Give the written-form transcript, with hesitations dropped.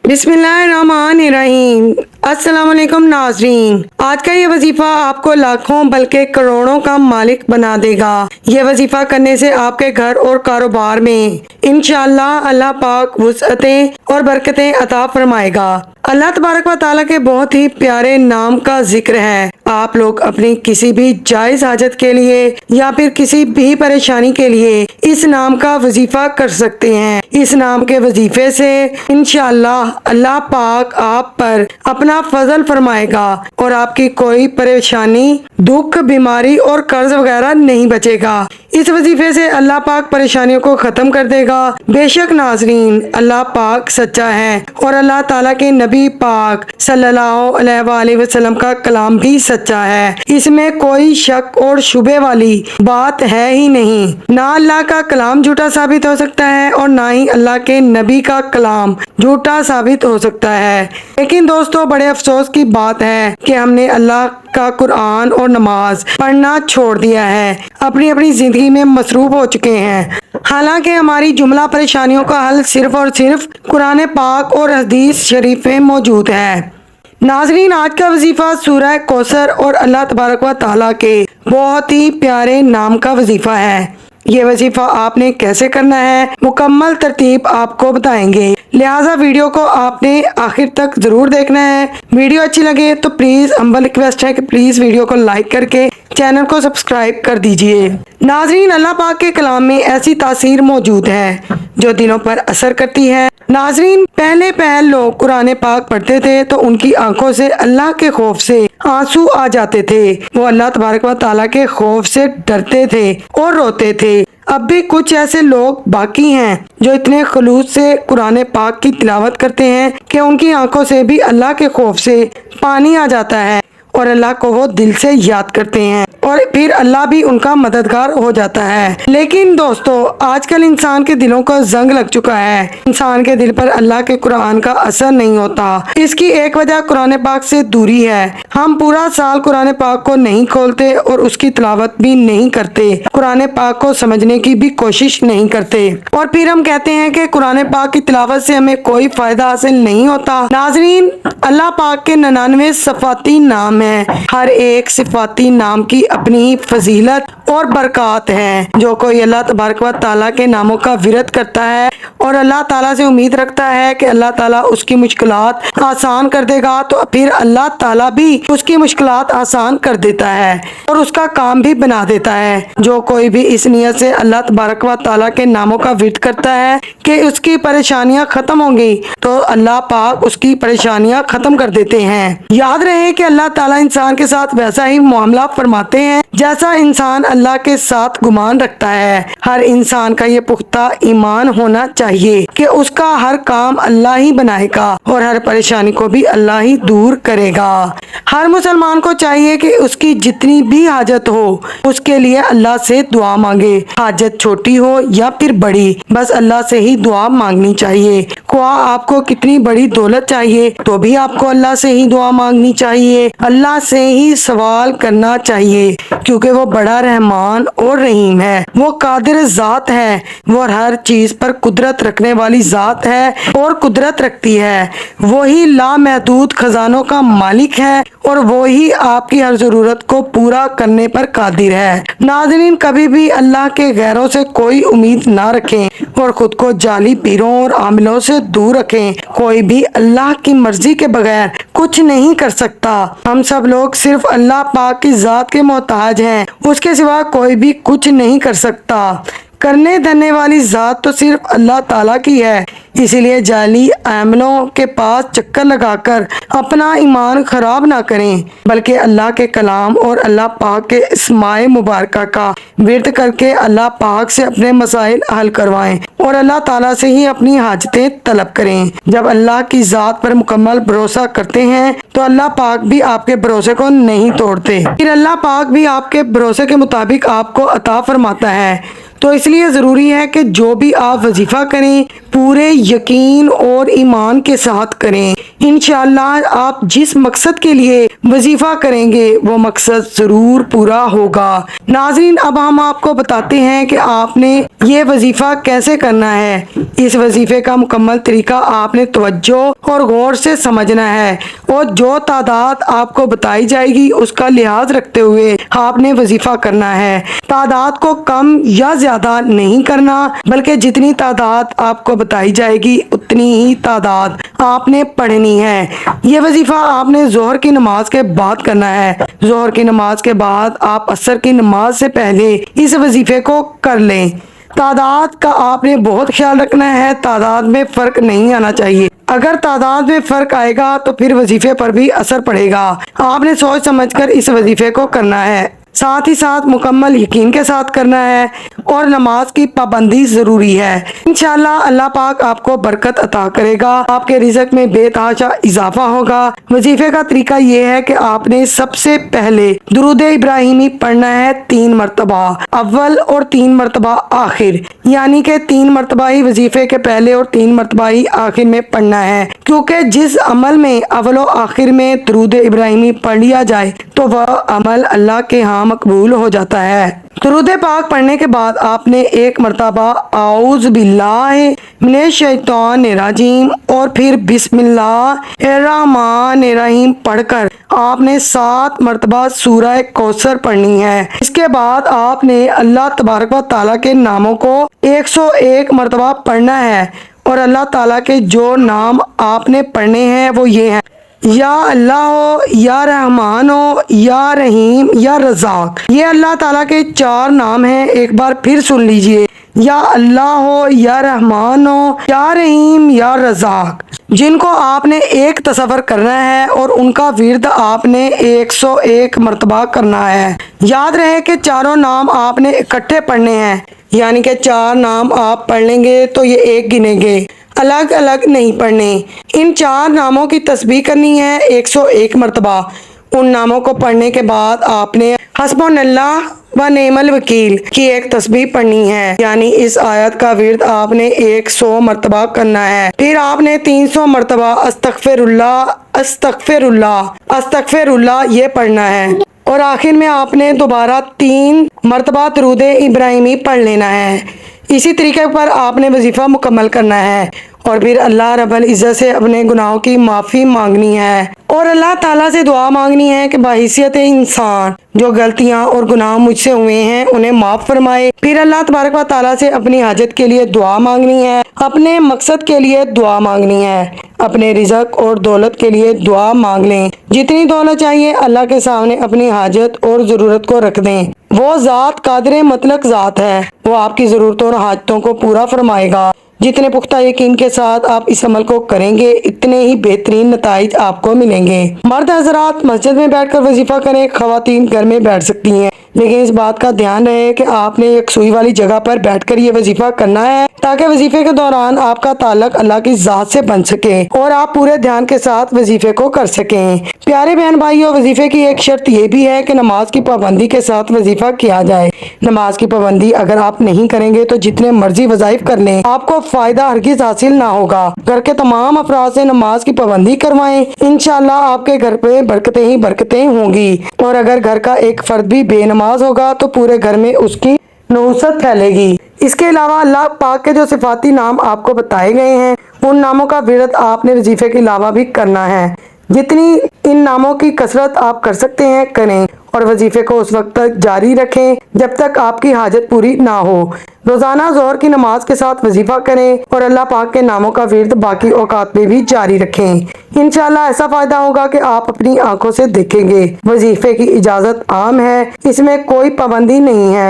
बिस्मिल्लाहिर्रहमानिर्रहीम। अस्सलाम वालेकुम नाज़रीन। आज का ये वजीफा आपको लाखों बल्कि करोड़ों का मालिक बना देगा। ये वजीफा करने से आपके घर और कारोबार में इंशाअल्लाह अल्लाह पाक वुसअतें और बरकतें अता फरमाएगा। अल्लाह तबारक व तआला के बहुत ही प्यारे नाम का जिक्र है। आप लोग अपनी किसी भी जायज हाजत के लिए या फिर किसी भी परेशानी के लिए इस नाम का वजीफा कर सकते हैं। इस नाम के वजीफे से इंशाअल्लाह अल्लाह पाक आप पर अपना फजल फरमाएगा और आपकी कोई परेशानी, दुख, बीमारी और कर्ज वगैरह नहीं बचेगा। इस वजीफे से अल्लाह पाक परेशानियों को खत्म कर देगा। बेशक नाजरीन, अल्लाह पाक सच्चा है और अल्लाह ताला के नबी पाक सल्लल्लाहु अलैहि वसल्लम का कलाम भी सच्चा है। इसमें कोई शक और शुबे वाली बात है ही नहीं। ना अल्लाह का कलाम झूठा साबित हो सकता है और ना ही अल्लाह के नबी का कलाम झूठा साबित हो सकता है। लेकिन दोस्तों, बड़े अफसोस की बात है कि हमने अल्लाह का कुरान और नमाज पढ़ना छोड़ दिया है, अपनी अपनी जिंदगी में मसरूफ हो चुके हैं। हालांकि हमारी जुमला परेशानियों का हल सिर्फ और सिर्फ कुरान पाक और हदीस शरीफ में मौजूद है। नाजरीन, आज का वजीफा सूरह कौसर और अल्लाह तबारक व तआला के बहुत ही प्यारे नाम का वजीफा है। ये वजीफा आपने कैसे करना है, मुकम्मल तरतीब आपको बताएंगे, लिहाजा वीडियो को आपने आखिर तक जरूर देखना है। वीडियो अच्छी लगे तो प्लीज हम्बल रिक्वेस्ट है कि प्लीज वीडियो को लाइक करके चैनल को सब्सक्राइब कर दीजिए। नाजरीन, अल्लाह पाक के कलाम में ऐसी तासीर मौजूद है जो दिलों पर असर करती है। नाजरीन, पहले लोग कुरान पाक पढ़ते थे तो उनकी आंखों से अल्लाह के खौफ से आंसू आ जाते थे। वो अल्लाह तबारक व तआला के खौफ से डरते थे और रोते थे। अब भी कुछ ऐसे लोग बाकी हैं जो इतने खुलूस से कुरान पाक की तिलावत करते हैं कि उनकी आंखों से भी अल्लाह के खौफ से पानी आ जाता है और अल्लाह को वो दिल से याद करते हैं और फिर अल्लाह भी उनका मददगार हो जाता है। लेकिन दोस्तों, आजकल इंसान के दिलों को जंग लग चुका है। इंसान के दिल पर अल्लाह के कुरान का असर नहीं होता। इसकी एक वजह कुरान पाक से दूरी है। हम पूरा साल कुरान पाक को नहीं खोलते और उसकी तिलावत भी नहीं करते, कुरान पाक को समझने की भी कोशिश नहीं करते और फिर हम कहते हैं कि कुरान पाक की तिलावत से हमें कोई फायदा हासिल नहीं होता। नाजरीन, अल्लाह पाक के 99 सिफाती नाम है। हर एक सिफाती नाम की अपनी फजीलत और बरकत है। जो कोई अल्लाह तबारक व तआला के नामों का विरद करता है और अल्लाह ताला से उम्मीद रखता है कि अल्लाह ताला उसकी मुश्किलात आसान कर देगा, तो फिर अल्लाह ताला भी उसकी मुश्किलात आसान कर देता है और उसका काम भी बना देता है। जो कोई भी इस नियत से अल्लाह तबारक व तआला के नामों का विरद करता है कि उसकी परेशानियां खत्म होंगी, तो अल्लाह पाक उसकी परेशानियां खत्म कर देते हैं। याद रहे कि अल्लाह ताला इंसान के साथ वैसा ही मामला फरमाते हैं जैसा इंसान अल्लाह के साथ गुमान रखता है। हर इंसान का ये पुख्ता ईमान होना चाहिए कि उसका हर काम अल्लाह ही बनाएगा और हर परेशानी को भी अल्लाह ही दूर करेगा। हर मुसलमान को चाहिए कि उसकी जितनी भी हाजत हो उसके लिए अल्लाह से दुआ मांगे। हाजत छोटी हो या फिर बड़ी, बस अल्लाह से ही दुआ मांगनी चाहिए। ख्वाह आपको कितनी बड़ी दौलत चाहिए तो भी आपको अल्लाह से ही दुआ मांगनी चाहिए, अल्लाह से ही सवाल करना चाहिए, क्योंकि वो बड़ा रहमान और रहीम है। वो कादिर जात है, वो हर चीज पर कुदरत रखने वाली जात है और कुदरत रखती है। वही लामहदूद खजानों का मालिक है और वो ही आपकी हर जरूरत को पूरा करने पर कादिर है। नाज़रीन, कभी भी अल्लाह के गैरों से कोई उम्मीद ना रखें और खुद को जाली पीरों और आमिलों से दूर रखें। कोई भी अल्लाह की मर्जी के बगैर कुछ नहीं कर सकता। हम सब लोग सिर्फ अल्लाह पाक की जात के मोहताज हैं, उसके सिवा कोई भी कुछ नहीं कर सकता। करने धरने वाली जात तो सिर्फ अल्लाह ताला की है। इसीलिए जाली आमिलों के पास चक्कर लगाकर अपना ईमान खराब ना करें, बल्कि अल्लाह के कलाम और अल्लाह पाक के इस्माए मुबारका का विरद करके अल्लाह पाक से अपने मसाइल हल करवाएं और अल्लाह ताला से ही अपनी हाजतें तलब करें। जब अल्लाह की जात पर मुकम्मल भरोसा करते हैं तो अल्लाह पाक भी आपके भरोसे को नहीं तोड़ते, फिर अल्लाह पाक भी आपके भरोसे के मुताबिक आपको अता फरमाता है। तो इसलिए ज़रूरी है कि जो भी आप वजीफ़ा करें पूरे यकीन और ईमान के साथ करें। इंशाअल्लाह आप जिस मकसद के लिए वजीफा करेंगे वो मकसद जरूर पूरा होगा। नाज़रीन, अब हम आपको बताते हैं कि आपने ये वजीफा कैसे करना है। इस वजीफे का मुकम्मल तरीका आपने तवज्जो और गौर से समझना है और जो तादाद आपको बताई जाएगी उसका लिहाज रखते हुए आपने वजीफा करना है। तादाद को कम या ज्यादा नहीं करना, बल्कि जितनी तादाद आपको बताई जाएगी उतनी ही तादाद आपने पढ़नी है। ये वजीफा आपने जोहर की नमाज के बाद करना है। जोहर की नमाज के बाद आप असर की नमाज से पहले इस वजीफे को कर लें। तादाद का आपने बहुत ख्याल रखना है, तादाद में फ़र्क नहीं आना चाहिए। अगर तादाद में फ़र्क आएगा तो फिर वजीफे पर भी असर पड़ेगा। आपने सोच समझकर इस वजीफे को करना है, साथ ही साथ मुकम्मल यकीन के साथ करना है और नमाज की पाबंदी ज़रूरी है। इंशाअल्लाह अल्लाह पाक आपको बरकत अता करेगा, आपके रिज़्क में बेतहाशा इजाफा होगा। वजीफे का तरीका ये है कि आपने सबसे पहले दुरूद इब्राहिमी पढ़ना है 3 मरतबा, अव्वल और 3 मरतबा आखिर, यानी कि 3 मरतबा ही वजीफे के पहले और 3 मरतबा ही आखिर में पढ़ना है। क्योंकि जिस अमल में अव्वल और आखिर में दुरूद इब्राहिमी पढ़ लिया जाए तो वह अमल अल्लाह के यहाँ मकबूल हो जाता है। दुरूद पाक पढ़ने के बाद आपने 1 मरतबा आऊज़ बिल्लाहि मिनश शैतानिर रजीम और फिर बिस्मिल्लाहिर्रहमानिर्रहीम पढ़कर आपने 7 मरतबा सूरह कौसर पढ़नी है। इसके बाद आपने अल्लाह तबारक व तआला के नामों को 101 मरतबा पढ़ना है और अल्लाह ताला के जो नाम आपने पढ़ने हैं वो ये हैं: या अल्लाह हो, या रहमान हो, या रहीम, या रज़ाक। ये अल्लाह ताला के 4 नाम हैं। एक बार फिर सुन लीजिए: या अल्लाह हो, या रहमान हो, या रहीम, या रज़ाक, जिनको आपने एक तसव्वुर करना है और उनका विर्द आपने 101 मरतबा करना है। याद रहे कि चारों नाम आपने इकट्ठे पढ़ने हैं, यानी कि 4 नाम आप पढ़ लेंगे तो ये एक गिनेंगे, अलग अलग नहीं पढ़ने। इन 4 नामों की तस्बीह करनी है 101 मरतबा। उन नामों को पढ़ने के बाद आपने हस्बुनल्लाह व नेमल वकील की एक तस्बीह पढ़नी है, यानी इस आयत का विर्द आपने 100 मरतबा करना है। फिर आपने 300 मरतबा अस्तगफिरुल्लाह अस्तगफिरुल्लाह अस्तगफिरुल्लाह ये पढ़ना है और आखिर में आपने दोबारा 3 मरतबा दुरूद इब्राहिमी पढ़ लेना है। इसी तरीके पर आपने वजीफा मुकम्मल करना है और फिर अल्लाह रब्बुल इज़्ज़त से अपने गुनाहों की माफ़ी मांगनी है और अल्लाह ताला से दुआ मांगनी है कि बाहिसियत इंसान जो गलतियां और गुनाह मुझसे हुए हैं उन्हें माफ़ फरमाए। फिर अल्लाह तबारक व तआला से अपनी हाजत के लिए दुआ मांगनी है, अपने मकसद के लिए दुआ मांगनी है, अपने रिज़्क और दौलत के लिए दुआ मांग लें। जितनी दौलत चाहिए अल्लाह के सामने अपनी हाजत और ज़रूरत को रख दें। वो ज़ात कादिर मुतलक ज़ात है, वो आपकी ज़रूरतों और हाजतों को पूरा फरमाएगा। जितने पुख्ता यकीन के साथ आप इस अमल को करेंगे इतने ही बेहतरीन नताइज आपको मिलेंगे। मर्द हजरात मस्जिद में बैठकर वजीफा करें, खवातीन घर में बैठ सकती हैं, लेकिन इस बात का ध्यान रहे कि आपने एक सुई वाली जगह पर बैठकर ये वजीफा करना है ताकि वजीफे के दौरान आपका ताल्लुक अल्लाह की ज़ात से बन सके और आप पूरे ध्यान के साथ वजीफे को कर सकें। प्यारे बहन भाइयों, वजीफे की एक शर्त ये भी है कि नमाज की पाबंदी के साथ वजीफा किया जाए। नमाज की पाबंदी अगर आप नहीं करेंगे तो जितने मर्जी वज़ाइफ कर लें आपको फायदा हरगिज हासिल ना होगा। घर के तमाम अफराद से नमाज की पाबंदी करवाएं, इंशाल्लाह आपके घर पे बरकतें ही बरकतें होंगी और अगर घर का एक फर्द भी बेनमाज होगा तो पूरे घर में उसकी नहुसत फैलेगी। इसके अलावा अल्लाह पाक के जो सिफाती नाम आपको बताए गए हैं उन नामों का विरद आपने वजीफे के अलावा भी करना है। जितनी इन नामों की कसरत आप कर सकते हैं करें और वजीफे को उस वक्त तक जारी रखें जब तक आपकी हाजत पूरी ना हो। रोजाना जोहर की नमाज के साथ वजीफा करें और अल्लाह पाक के नामों का विर्द बाकी औकात में भी जारी रखें। इंशाल्लाह ऐसा फायदा होगा कि आप अपनी आंखों से देखेंगे। वजीफे की इजाजत आम है, इसमें कोई पाबंदी नहीं है।